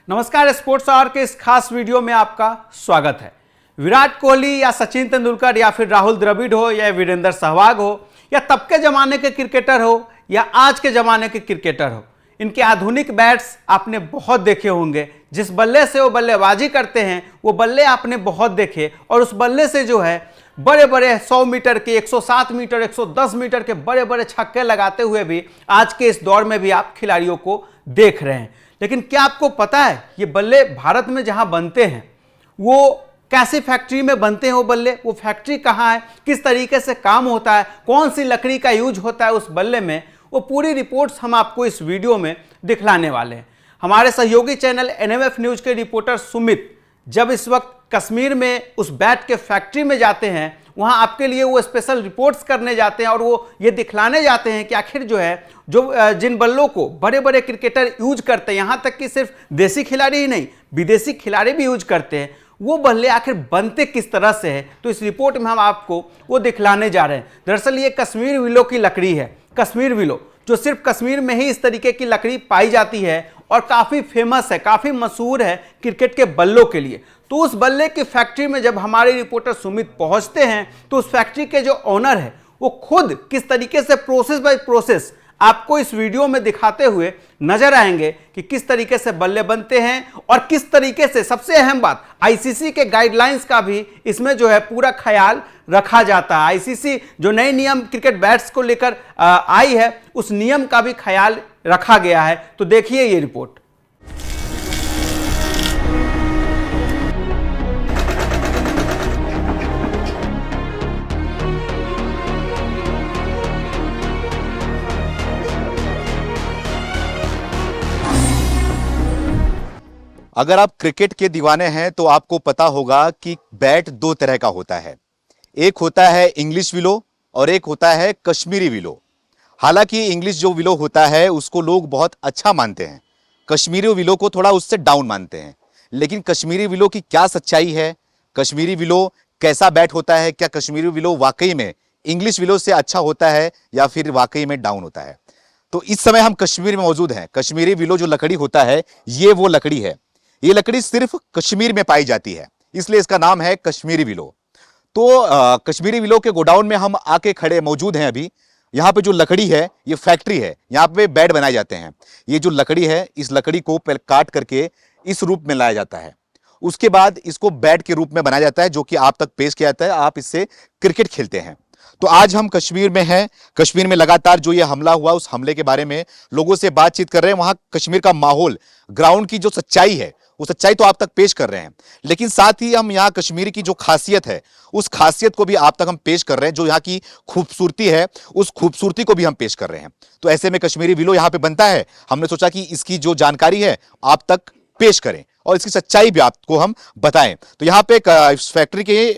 नमस्कार, sports our के इस खास वीडियो में आपका स्वागत है। विराट कोहली या सचिन तेंदुलकर या फिर राहुल द्रविड़ हो या वीरेंद्र सहवाग हो या तब के जमाने के क्रिकेटर हो या आज के जमाने के क्रिकेटर हो, इनके आधुनिक बैट्स आपने बहुत देखे होंगे। जिस बल्ले से वो बल्लेबाजी करते हैं वो बल्ले आपने बहुत देखे और उस बल्ले से जो है बड़े बड़े 100 मीटर के, 107 मीटर, 110 मीटर के बड़े बड़े छक्के लगाते हुए भी आज के इस दौर में भी आप खिलाड़ियों को देख रहे हैं। लेकिन क्या आपको पता है ये बल्ले भारत में जहां बनते हैं वो कैसी फैक्ट्री में बनते हैं? वो बल्ले, वो फैक्ट्री कहां है, किस तरीके से काम होता है, कौन सी लकड़ी का यूज होता है उस बल्ले में, वो पूरी रिपोर्ट्स हम आपको इस वीडियो में दिखलाने वाले हैं। हमारे सहयोगी चैनल एनएमएफ न्यूज के रिपोर्टर सुमित जब इस वक्त कश्मीर में उस बैट के फैक्ट्री में जाते हैं, वहां आपके लिए वो स्पेशल रिपोर्ट्स करने जाते हैं और वो ये दिखलाने जाते हैं कि आखिर जो है जिन बल्लों को बड़े बड़े क्रिकेटर यूज करते हैं, यहाँ तक कि सिर्फ देसी खिलाड़ी ही नहीं विदेशी खिलाड़ी भी यूज करते हैं, वो बल्ले आखिर बनते किस तरह से है, तो इस रिपोर्ट में हम आपको वो दिखलाने जा रहे हैं। दरअसल ये कश्मीर विलो की लकड़ी है। कश्मीर विलो जो सिर्फ कश्मीर में ही इस तरीके की लकड़ी पाई जाती है और काफ़ी फेमस है, काफ़ी मशहूर है क्रिकेट के बल्लों के लिए। तो उस बल्ले की फैक्ट्री में जब हमारे रिपोर्टर सुमित पहुंचते हैं तो उस फैक्ट्री के जो ओनर है वो खुद किस तरीके से प्रोसेस बाय प्रोसेस आपको इस वीडियो में दिखाते हुए नजर आएंगे कि किस तरीके से बल्ले बनते हैं और किस तरीके से, सबसे अहम बात, आईसीसी के गाइडलाइंस का भी इसमें जो है पूरा ख्याल रखा जाता है। आईसीसी जो नए नियम क्रिकेट बैट्स को लेकर आई है उस नियम का भी ख्याल रखा गया है। तो देखिए ये रिपोर्ट। अगर आप क्रिकेट के दीवाने हैं तो आपको पता होगा कि बैट दो तरह का होता है। एक होता है इंग्लिश विलो और एक होता है कश्मीरी विलो। हालांकि इंग्लिश जो विलो होता है उसको लोग बहुत अच्छा मानते हैं, कश्मीरी विलो को थोड़ा उससे डाउन मानते हैं। लेकिन कश्मीरी विलो की क्या सच्चाई है, कश्मीरी विलो कैसा बैट होता है, क्या कश्मीरी विलो वाकई में इंग्लिश विलो से अच्छा होता है या फिर वाकई में डाउन होता है? तो इस समय हम कश्मीर में मौजूद हैं। कश्मीरी विलो जो लकड़ी होता है ये वो लकड़ी है। ये लकड़ी सिर्फ कश्मीर में पाई जाती है, इसलिए इसका नाम है कश्मीरी विलो। तो कश्मीरी विलो के गोडाउन में हम आके खड़े मौजूद हैं अभी। यहाँ पे जो लकड़ी है ये फैक्ट्री है, यहाँ पे बेड बनाए जाते हैं। ये जो लकड़ी है इस लकड़ी को काट करके इस रूप में लाया जाता है, उसके बाद इसको बेड के रूप में बनाया जाता है जो कि आप तक पेश किया जाता है। आप इससे क्रिकेट खेलते हैं। तो आज हम कश्मीर में हैं। कश्मीर में लगातार जो ये हमला हुआ उस हमले के बारे में लोगों से बातचीत कर रहे हैं। वहां कश्मीर का माहौल, ग्राउंड की जो सच्चाई है वो सच्चाई तो आप तक पेश कर रहे हैं, लेकिन साथ ही हम यहाँ कश्मीर की जो खासियत है उस खासियत को भी आप तक हम पेश कर रहे हैं। जो यहाँ की खूबसूरती है उस खूबसूरती को भी हम पेश कर रहे हैं। तो ऐसे में कश्मीरी विलो यहाँ पे बनता है, हमने सोचा कि इसकी जो जानकारी है आप तक पेश करें और इसकी सच्चाई भी आपको हम बताएं। तो यहाँ पे इस फैक्ट्री के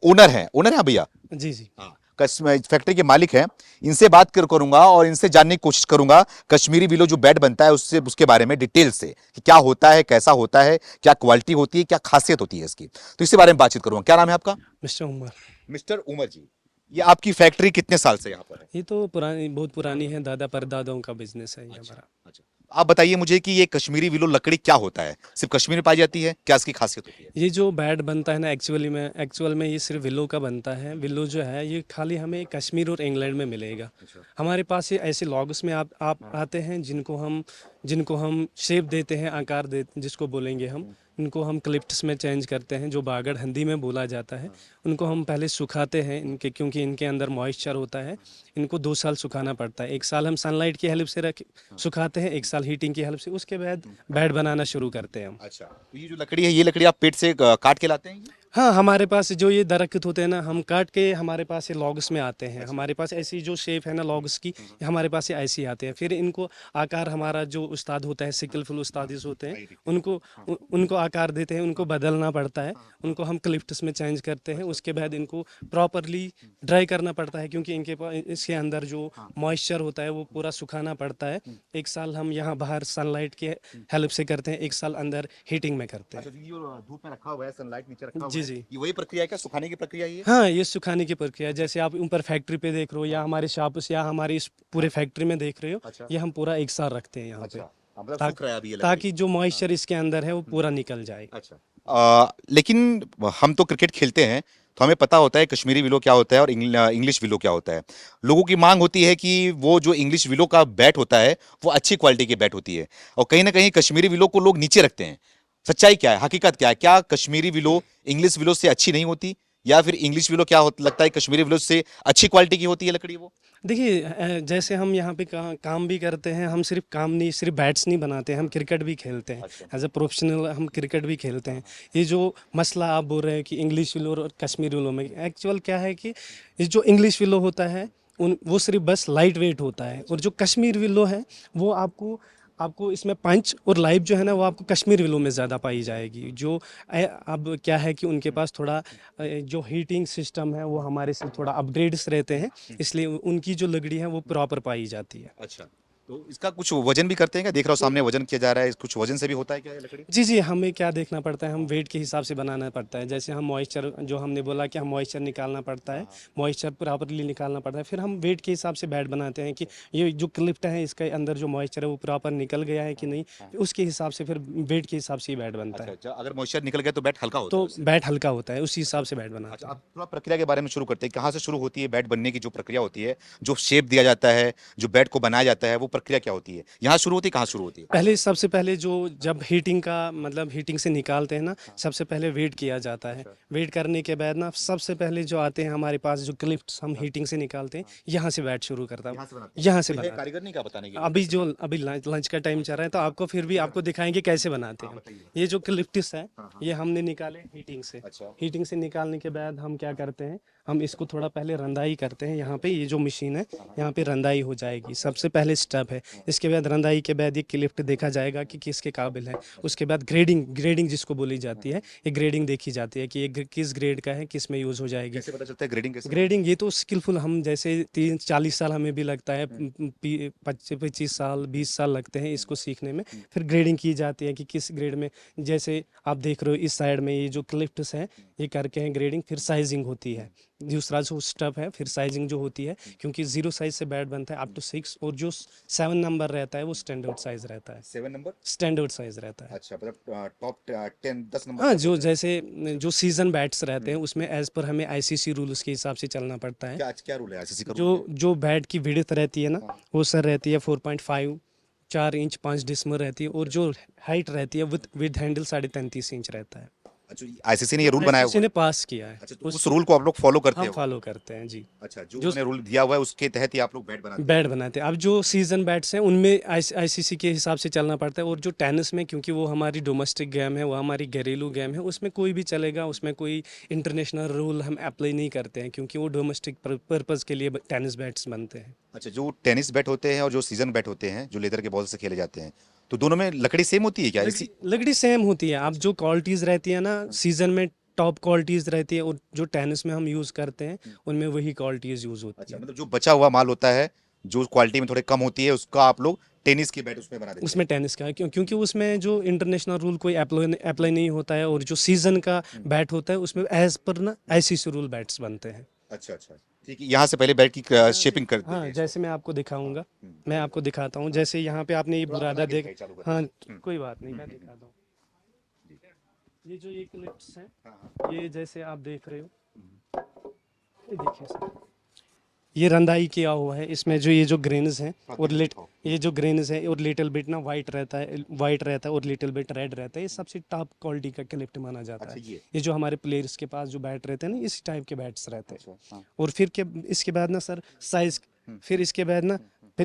ओनर हैं भैया? जी जी हाँ, फैक्ट्री के मालिक हैं। इनसे बात करूंगा और इनसे जानने की कोशिश करूंगा कश्मीरी विलो जो बैट बनता है उससे, उसके बारे में डिटेल से कि क्या होता है, कैसा होता है, क्या क्वालिटी होती है, क्या खासियत होती है इसकी। तो इसके बारे में बातचीत करूंगा। क्या नाम है आपका? मिस्टर उमर। मिस्टर उमर जी, ये आपकी फैक्ट्री कितने साल से यहाँ पर है? ये तो पुरानी, बहुत पुरानी है, दादा परदादाओं का बिजनेस है ये हमारा। अच्छा, आप बताइए मुझे कि ये कश्मीरी विलो लकड़ी क्या होता है, सिर्फ कश्मीर में पाई जाती है, क्या इसकी खासियत होती है? ये जो बैट बनता है ना एक्चुअल में ये सिर्फ विलो का बनता है। विलो जो है ये खाली हमें कश्मीर और इंग्लैंड में मिलेगा। हमारे पास ये ऐसे लॉग्स में आप आते हैं जिनको हम शेप देते हैं, आकार देते, जिसको बोलेंगे हम, इनको हम क्लिप्स में चेंज करते हैं, जो बागड़ हिंदी में बोला जाता है। उनको हम पहले सुखाते हैं क्योंकि इनके अंदर मॉइस्चर होता है। इनको 2 साल सुखाना पड़ता है। 1 साल हम सनलाइट की हेल्प से सुखाते हैं, 1 साल हीटिंग की हेल्प से, उसके बाद बैट बनाना शुरू करते हैं हम। अच्छा, तो ये जो लकड़ी है ये लकड़ी आप पेड़ से काट के लाते हैं? हाँ, हमारे पास जो ये दरख्त होते हैं ना, हम काट के हमारे पास ये लॉग्स में आते हैं। हमारे पास ऐसी जो शेप है ना लॉग्स की, हमारे पास ये ऐसी आते हैं। फिर इनको आकार, हमारा जो उस्ताद होता है, स्किलफुल उस्ताद होते हैं, उनको आकार देते हैं, उनको बदलना पड़ता है, उनको हम क्लिप्स में चेंज करते हैं। उसके बाद इनको प्रॉपरली ड्राई करना पड़ता है क्योंकि इनके पास इसके अंदर जो मॉइस्चर होता है वो पूरा सुखाना पड़ता है। 1 साल हम यहाँ बाहर सनलाइट के हेल्प से करते हैं, 1 साल अंदर हीटिंग में करते हैं। धूप में रखा हुआ है, सनलाइट नीचे रखा हुआ है। जी। ये वही प्रक्रिया है क्या, सुखाने की प्रक्रिया ये? हाँ, ये सुखाने की प्रक्रिया, जैसे आप ऊपर फैक्ट्री पे देख रहे हो या हमारे शॉप्स या हमारी इस पूरे फैक्ट्री में देख रहे हो। अच्छा। ये हम पूरा 1 साल रखते हैं यहाँ पे। मतलब ताकि सूख रहा है अभी ये लकड़ी। ताकि जो मॉइस्चर इसके अंदर है वो पूरा निकल जाए। अच्छा। लेकिन हम तो क्रिकेट खेलते हैं तो हमें पता होता है कश्मीरी विलो क्या होता है और इंग्लिश विलो क्या होता है। लोगों की मांग होती है कि वो जो इंग्लिश विलो का बैट होता है वो अच्छी क्वालिटी की बैट होती है, और कहीं ना कहीं कश्मीरी विलो को लोग नीचे रखते हैं। सच्चाई क्या है, हकीकत क्या है? क्या कश्मीरी विलो इंग्लिश विलो से अच्छी नहीं होती, या फिर इंग्लिश विलो क्या लगता है कश्मीरी विलो से अच्छी क्वालिटी की होती है लकड़ी वो? देखिए जैसे हम यहाँ पे काम भी करते हैं, हम सिर्फ काम नहीं, सिर्फ बैट्स नहीं बनाते हैं, हम क्रिकेट भी खेलते हैं। एज ए प्रोफेशनल हम क्रिकेट भी खेलते हैं। ये जो मसला आप बोल रहे हैं कि इंग्लिश विलो और कश्मीरी विलो में, एक्चुअल क्या है कि ये जो इंग्लिश विलो होता है वो सिर्फ बस लाइट वेट होता है, और जो कश्मीर विलो है वो आपको आपको इसमें पंच और लाइफ जो है ना वो आपको कश्मीर विलो में ज़्यादा पाई जाएगी। जो अब क्या है कि उनके पास थोड़ा जो हीटिंग सिस्टम है वो हमारे से थोड़ा अपग्रेड्स रहते हैं, इसलिए उनकी जो लकड़ी है वो प्रॉपर पाई जाती है। अच्छा, तो इसका कुछ वजन भी करते हैं क्या? देख रहा हूँ सामने वजन किया जा रहा है, कुछ वजन से भी होता है क्या ये लकड़ी? जी जी, हमें क्या देखना पड़ता है, हम वेट के हिसाब से बनाना पड़ता है। जैसे हम मॉइस्चर, जो हमने बोला कि हम मॉइस्चर निकालना पड़ता है, मॉइस्चर प्रॉपरली निकालना पड़ता है, फिर हम वेट के हिसाब से बैट बनाते हैं कि ये जो क्लिप्ट है इसके अंदर जो मॉइस्चर है वो प्रॉपर निकल गया है कि नहीं, उसके हिसाब से फिर वेट के हिसाब से ही बैट बनता है। अच्छा, अगर मॉइस्चर निकल गया तो बैट हल्का होता तो है उससे? बैट हल्का होता है, उसी हिसाब से बैट बनाते अच्छा, हैं। आप थोड़ा प्रक्रिया के बारे में शुरू करते हैं, कहाँ से शुरू होती है बैट बनने की जो प्रक्रिया होती है, जो शेप दिया जाता है, जो बैट को बनाया जाता है, वो प्रक्रिया क्या होती है? यहाँ शुरू होती है, कहाँ शुरू होती है? पहले सबसे पहले जो जब हीटिंग का मतलब हीटिंग से निकालते हैं ना, सबसे पहले वेट किया जाता है। वेट करने के बाद ना सबसे पहले जो आते हैं हमारे पास जो क्लिप्स हम हीटिंग से निकालते हैं, यहाँ से बैट शुरू करता यहाँ हूँ, से बनाते हैं? यहाँ से कोई है बनाते हैं। कारीगर नहीं क्या बताने के लिए? अभी लंच का टाइम चल रहा है तो आपको फिर भी आपको दिखाएंगे कैसे बनाते हैं। बताइए। ये जो क्लिप्टिस है ये हमने निकाले हीटिंग से। अच्छा। हीटिंग से निकालने के बाद हम क्या करते हैं, हम इसको थोड़ा पहले रंधाई करते हैं। यहाँ पे ये जो मशीन है यहाँ पे रंधाई हो जाएगी, सबसे पहले स्टेप है। इसके बाद रंधाई के बाद ये क्लिप्ट देखा जाएगा कि किसके काबिल है। उसके बाद ग्रेडिंग जिसको बोली जाती है, ये ग्रेडिंग देखी जाती है कि ये किस ग्रेड का है, किस में यूज़ हो जाएगी। कैसे पता चलता है ग्रेडिंग कैसे? ग्रेडिंग ये तो स्किलफुल, हम जैसे 30-40 साल हमें भी लगता है, 25 साल 20 साल लगते हैं इसको सीखने में। फिर ग्रेडिंग की जाती है कि किस ग्रेड में, जैसे आप देख रहे हो इस साइड में ये जो क्लिप्स हैं ये करके हैं ग्रेडिंग। फिर साइजिंग होती है, दूसरा जो स्टेप है, फिर साइजिंग जो होती है, क्योंकि 0 साइज से बैट बनता है अप टू 6, और जो 7 नंबर रहता है वो स्टैंडर्ड साइज रहता है। 7 नंबर? स्टैंडर्ड साइज रहता है। अच्छा, मतलब टॉप 10 10 नंबर हाँ, तक जो होता है। जैसे जो सीजन बैट्स रहते हैं उसमें एज पर हमें आईसीसी रूल्स के हिसाब से चलना पड़ता है। क्या क्या रूल है आईसीसी का? जो बैट की विड्थ रहती है ना वो सर रहती है 4.5 4 इंच 5 डिसमल रहती है, और जो हाइट रहती है विद हैंडल 33.5 इंच रहता है। अच्छा, आईसीसी ने ये रूल बनाया हुआ किसी है? ने पास किया है, अच्छा, तो उस रूल को आप लोग फॉलो करते हम हो? फॉलो करते हैं जी। अच्छा, जो उन्होंने रूल दिया हुआ है उसके तहत ही आप लोग बैट बनाते बैट बनाते हैं। अब जो सीजन बैट्स हैं उनमें आईसीसी के हिसाब से चलना पड़ता है, और जो टेनिस में, क्योंकि वो हमारी डोमेस्टिक गेम है, वो हमारी घरेलू गेम है, उसमें कोई भी चलेगा, उसमें कोई इंटरनेशनल रूल हम अप्लाई नहीं करते हैं, क्योंकि वो डोमेस्टिक पर्पज़ के लिए टेनिस बैट्स बनते हैं। अच्छा, जो टेनिस बैट होते हैं और जो सीजन बैट होते हैं जो लेदर के बॉल से खेले जाते हैं, तो दोनों में लकड़ी सेम होती है क्या? इसी लकड़ी सेम होती है। अब जो क्वालिटीज़ रहती है ना सीजन में, टॉप क्वालिटीज़ रहती है, और जो टेनिस में हम यूज़ करते हैं उनमें वही क्वालिटीज़ यूज़ होती अच्छा, है। मतलब जो बचा हुआ माल होता है जो क्वालिटी में थोड़े कम होती है उसका आप लोग टेनिस की बैट उसमें बना देते हैं? उसमें टेनिस का है, क्योंकि उसमें जो इंटरनेशनल रूल कोई अप्लाई नहीं होता है, और जो सीजन का बैट होता है उसमें एज पर ना आईसीसी रूल बैट्स बनते हैं। अच्छा अच्छा, ठीक है। यहाँ से पहले बैट की शेपिंग करते हाँ, हैं? जैसे मैं आपको दिखाऊंगा, मैं आपको दिखाता हूँ। जैसे यहाँ पे आपने ये बुरादा देख, हाँ कोई बात नहीं, मैं दिखाता हूँ। ये जो ये क्लिप्स हैं, ये जैसे आप देख रहे हो, ये देखिए सर, ये रंधाई किया हुआ है। इसमें जो ये जो ग्रेन्स हैं और ये जो ग्रेन्स है और लिटिल बिट ना वाइट रहता है और लिटिल बिट रेड रहता है, ये सबसे टॉप क्वालिटी का क्लिप्ट माना जाता है। ये जो हमारे प्लेयर्स के पास जो बैट रहते हैं ना, इस टाइप के बैट्स रहते हैं। और फिर इसके बाद ना सर साइज, फिर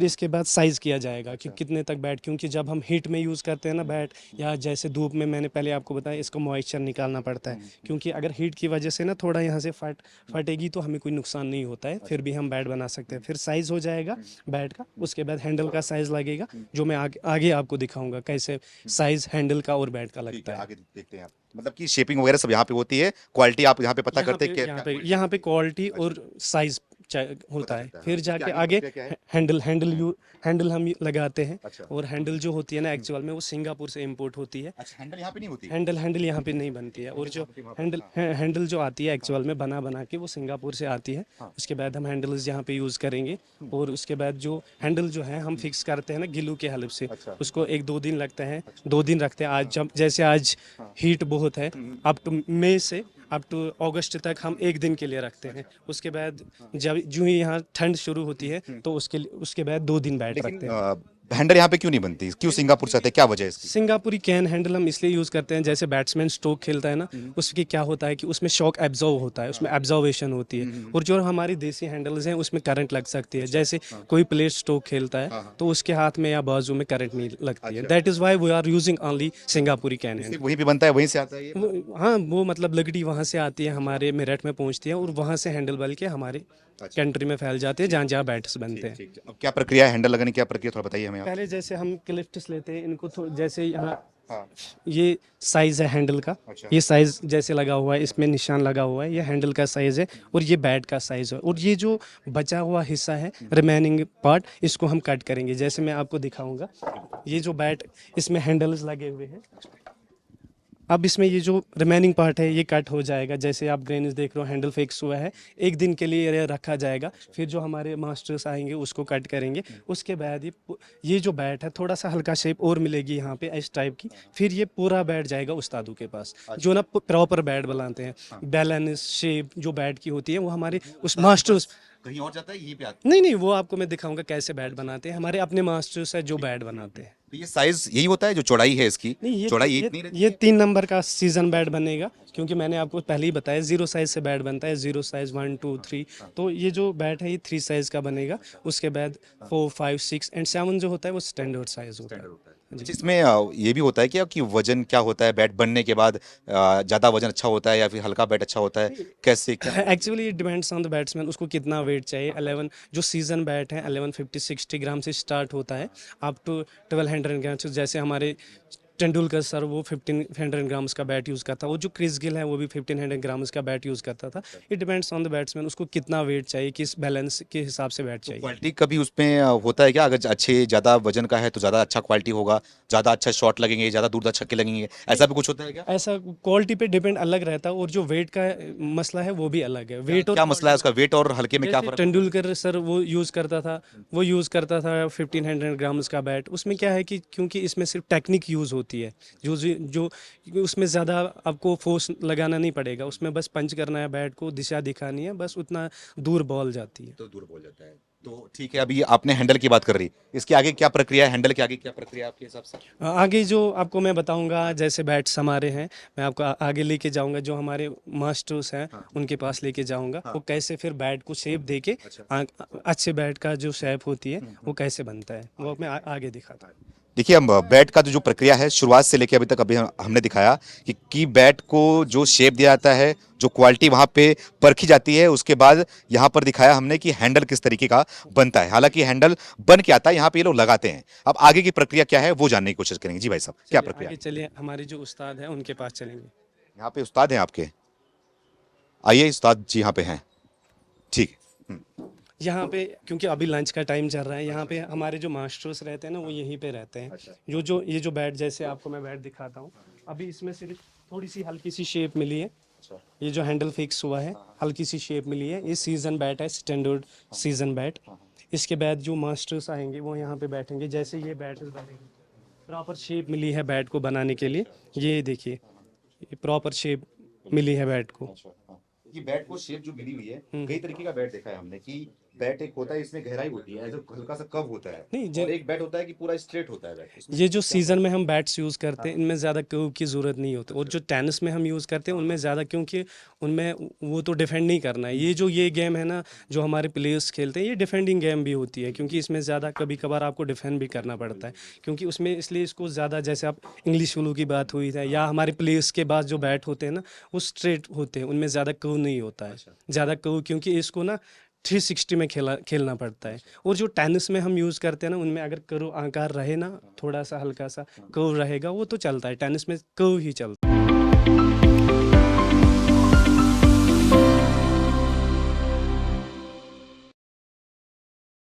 इसके बाद साइज़ किया जाएगा कि कितने तक बैट, क्योंकि जब हम हीट में यूज़ करते हैं ना बैट, या जैसे धूप में, मैंने पहले आपको बताया इसको मॉइस्चर निकालना पड़ता है, क्योंकि अगर हीट की वजह से ना थोड़ा यहाँ से फटेगी तो हमें कोई नुकसान नहीं होता है, फिर भी हम बैट बना सकते हैं। फिर साइज़ हो जाएगा बैट का, उसके बाद हैंडल का साइज़ लगेगा, जो मैं आगे आपको दिखाऊंगा कैसे साइज़ हैंडल का और बैट का लगता है। आगे देखते हैं आप, मतलब कि शेपिंग वगैरह सब यहाँ पे होती है, क्वालिटी आप यहाँ पे पता करते हैं यहाँ पे क्वालिटी और साइज़ होता है। लगता है। फिर इसके जाके आगे आगे प्रक्रिया क्या है? हैंडल हम लगाते हैं। अच्छा। और हैंडल जो होती है ना एक्चुअल में वो सिंगापुर से इंपोर्ट होती है। अच्छा, हैंडल यहाँ पे नहीं होती? हैंडल यहाँ पे नहीं बनती है। और जो हैंडल जो आती है एक्चुअल में बना के वो सिंगापुर से आती है। उसके बाद हम हैंडल्स यहाँ पे यूज़ करेंगे। और उसके बाद जो हैंडल जो है हम फिक्स करते हैं ना गिलू के हेल्प से। उसको 1-2 दिन लगता है, 2 दिन रखते हैं। आज जब जैसे आज हीट बहुत है, अप टू मई से अप टू अगस्त तक हम 1 दिन के लिए रखते हैं। उसके बाद जब जो ही यहाँ ठंड शुरू होती है तो उसके बाद 2 दिन बैठ रखते हैं। हैंडल यहाँ पे क्यों नहीं बनती? क्यों सिंगापुर से आते हैं? क्या वजह है इसकी? सिंगापुरी कैन हैंडल हम इसलिए यूज़ करते हैं, जैसे बैट्समैन स्ट्रोक खेलता है ना, उसकी क्या होता है कि उसमें शॉक एब्जॉर्व होता है, उसमें एब्जॉर्वेशन होती है। और जो हमारी देसी हैंडल्स हैं उसमें करंट लग सकती है। जैसे कोई प्लेयर स्ट्रोक खेलता है तो उसके हाथ में या बाजू में करंट नहीं लगती है। That is why we are using only सिंगापुरी कैन हैंडल। वहीं पे बनता है, वहीं से आता है ये? हाँ, वो मतलब लकड़ी वहाँ से आती है, हमारे मेरठ में पहुँचती है और वहाँ से हैंडल बल के हमारे कंट्री में फैल जाते हैं जहाँ जहाँ बैट्स बनते हैं। अब क्या प्रक्रिया है हैंडल लगाने की? क्या प्रक्रिया थोड़ा बताइए हमें आप। पहले जैसे हम क्लिफ्ट्स लेते हैं इनको, जैसे यहाँ ये साइज है हैंडल का। ये साइज जैसे लगा हुआ है, इसमें निशान लगा हुआ है, ये हैंडल का साइज है और ये बैट का साइज है। और ये जो बचा हुआ हिस्सा है रिमेनिंग पार्ट, इसको हम कट करेंगे। जैसे मैं आपको दिखाऊंगा, ये जो बैट इसमें हैंडल्स लगे हुए हैं, अब इसमें ये जो रिमेनिंग पार्ट है ये कट हो जाएगा। जैसे आप ग्रेन्स देख रहे हो, हैंडल फिक्स हुआ है, 1 दिन के लिए ये रखा जाएगा। फिर जो हमारे मास्टर्स आएंगे उसको कट करेंगे। उसके बाद ये जो बैट है थोड़ा सा हल्का शेप और मिलेगी यहाँ पे इस टाइप की। फिर ये पूरा बैट जाएगा उस्तादों के पास, जो ना प्रॉपर बैट बनाते हैं। बैलेंस शेप जो बैट की होती है वो हमारे उस मास्टर्स कहीं और जाता है, यहीं पे आता नहीं, वो आपको मैं दिखाऊंगा कैसे बैट बनाते हैं। हमारे अपने मास्टर्स है जो बैट बनाते हैं। है? तो ये साइज यही होता है जो चौड़ाई है इसकी? नहीं, चौड़ाई इतनी रहती ये 3 नंबर का सीजन बैट बनेगा, क्योंकि मैंने आपको पहले ही बताया 0 साइज से बैट बनता है। 0 साइज 1 2 3, तो ये जो बैट है ये 3 साइज का बनेगा। उसके बाद 4 5 6 एंड 7 जो होता है वो स्टैंडर्ड साइज होता है। अच्छा, इसमें ये भी होता है क्या कि वजन क्या होता है बैट बनने के बाद? ज्यादा वजन अच्छा होता है या फिर हल्का बैट अच्छा होता है? कैसे क्या? Actually it depends on the batsman, उसको कितना वेट चाहिए। 11 जो सीजन बैट है 1150-60 ग्राम से स्टार्ट होता है अप टू 1200 ग्राम। जैसे हमारे तेंदुलकर सर वो 1500 ग्राम्स का बैट यूज़ करता है। वो जो क्रिस गिल है वो भी 1500 ग्राम्स का बैट यूज़ करता था। It depends on the batsman, उसको कितना वेट चाहिए, किस बैलेंस के हिसाब से बैट चाहिए। क्वालिटी कभी उसमें होता है क्या? अगर अच्छे ज़्यादा वजन का है तो ज़्यादा अच्छा क्वालिटी होगा, ज़्यादा अच्छा शॉट लगेंगे, ज़्यादा दूर तक छक्के लगेंगे, ऐसा भी कुछ होता है क्या? ऐसा क्वालिटी पे डिपेंड अलग रहता है। और जो वेट का मसला है वो भी अलग है। वेट क्या मसला है उसका? वेट और हल्के में क्या फर्क? तेंदुलकर सर वो यूज़ करता था 1500 ग्राम्स का बैट। उसमें क्या है कि क्योंकि इसमें सिर्फ टेक्निक यूज़ होती है, जो उसमें ज़्यादा आपको फोर्स लगाना नहीं पड़ेगा। उसमें बस पंच करना है, बैट को दिशा दिखानी है, बस उतना दूर बॉल जाती है। तो दूर बोल जाता है। तो ठीक है, अभी आपने हैंडल की बात कर रही, इसके आगे क्या प्रक्रिया है? हैंडल के आगे क्या प्रक्रिया है आपके हिसाब से? आगे जो आपको मैं बताऊंगा, जैसे बैट्स हमारे हैं, मैं आपको आगे लेके जाऊंगा। जो हमारे मास्टर्स हैं उनके पास लेके जाऊंगा, वो कैसे फिर बैट को शेप देके अच्छे बैट का जो शेप होती है वो कैसे बनता है वो मैं आगे दिखाता हूँ। देखिए, हम बैट का जो प्रक्रिया है शुरुआत से लेकर अभी तक अभी हमने दिखाया कि बैट को जो शेप दिया जाता है, जो क्वालिटी वहाँ पे परखी जाती है, उसके बाद यहाँ पर दिखाया हमने कि हैंडल किस तरीके का बनता है। हालांकि हैंडल बन के आता है, यहाँ पे ये लोग लगाते हैं। अब आगे की प्रक्रिया क्या है वो जानने की कोशिश करेंगे। जी भाई साहब, क्या प्रक्रिया है? चलिए हमारे जो उस्ताद हैं उनके पास चलेंगे। यहाँ पे उस्ताद हैं आपके, आइए उस्ताद जी यहाँ पे हैं। ठीक है। यहाँ पे क्योंकि अभी लंच का टाइम चल रहा है, यहाँ पे हमारे जो मास्टर्स रहते हैं ना वो यहीं पे रहते हैं। ये जो बैट, जैसे आपको मैं बैट दिखाता हूँ, अभी इसमें सिर्फ थोड़ी सी हल्की सी शेप मिली है। ये जो हैंडल फिक्स हुआ है हल्की सी शेप मिली है। ये सीजन बैट है, स्टैंडर्ड सीजन बैट। इसके बाद जो मास्टर्स आएंगे वो यहाँ पे बैठेंगे। जैसे ये बैट प्रॉपर शेप मिली है बैट को बनाने के लिए, ये देखिए ये प्रॉपर शेप मिली है बैट को। कि बैट को शेप जो मिली हुई है, कई तरीके का बैट देखा है हमने कि बैट एक होता है इसमें गहराई होती है, जो हल्का सा कर्व होता है, नहीं, और एक बैट होता है कि पूरा स्ट्रेट होता है बैट। ये जो सीजन में हम बैट्स यूज़ करते हैं इनमें ज़्यादा कर्व की ज़रूरत नहीं होती। और जो टेनिस में हम यूज़ करते हैं उनमें ज़्यादा, क्योंकि उनमें वो तो डिफेंड नहीं करना है। ये गेम है ना जो हमारे प्लेयर्स खेलते हैं, ये डिफेंडिंग गेम भी होती है, क्योंकि इसमें ज़्यादा कभी कभार आपको डिफेंड भी करना पड़ता है। क्योंकि उसमें इसलिए इसको ज़्यादा, जैसे आप इंग्लिश फ्लू की बात हुई है, या हमारे प्लेयर्स के बाद जो बैट होते हैं ना वो स्ट्रेट होते हैं, उनमें ज़्यादा कर्व नहीं होता है। ज़्यादा कर्व, क्योंकि इसको ना 360 में खेलना पड़ता है। और जो टेनिस में हम यूज़ करते हैं ना उनमें अगर कर्व आकार रहे ना, थोड़ा सा हल्का सा कर्व रहेगा वो तो चलता है। टेनिस में कर्व ही चलता है।